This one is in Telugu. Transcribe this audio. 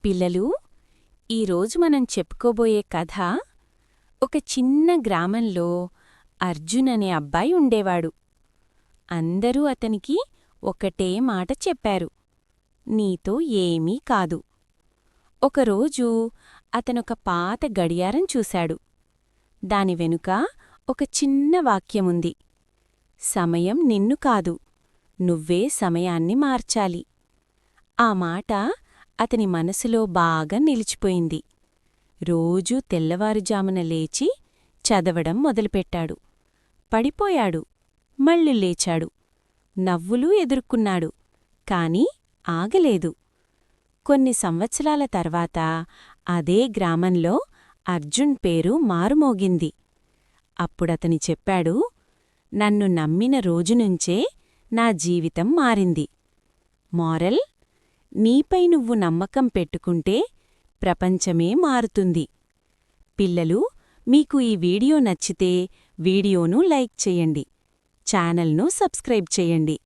పిల్లలు, ఈరోజు మనం చెప్పుకోబోయే కథ ఒక చిన్న గ్రామంలో అర్జున్ అనే అబ్బాయి ఉండేవాడు. అందరూ అతనికి ఒకటే మాట చెప్పారు: నీతో ఏమీ కాదు. ఒకరోజు అతనొక పాత గడియారం చూశాడు. దాని వెనుక ఒక చిన్న వాక్యముంది: సమయం నిన్ను కాదు, నువ్వే సమయాన్ని మార్చాలి. ఆ మాట అతని మనసులో బాగా నిలిచిపోయింది. రోజూ తెల్లవారుజామున లేచి చదవడం మొదలుపెట్టాడు. పడిపోయాడు, మళ్ళీ లేచాడు. నవ్వులు ఎదుర్కొన్నాడు, కాని ఆగలేదు. కొన్ని సంవత్సరాల తర్వాత అదే గ్రామంలో అర్జున్ పేరు మారుమోగింది. అప్పుడతని చెప్పాడు: నన్ను నమ్మిన రోజునుంచే నా జీవితం మారింది. మోరల్: నీపై నువ్వు నమ్మకం పెట్టుకుంటే ప్రపంచమే మారుతుంది. పిల్లలు, మీకు ఈ వీడియో నచ్చితే వీడియోను లైక్ చేయండి, ఛానల్ను సబ్స్క్రైబ్ చేయండి.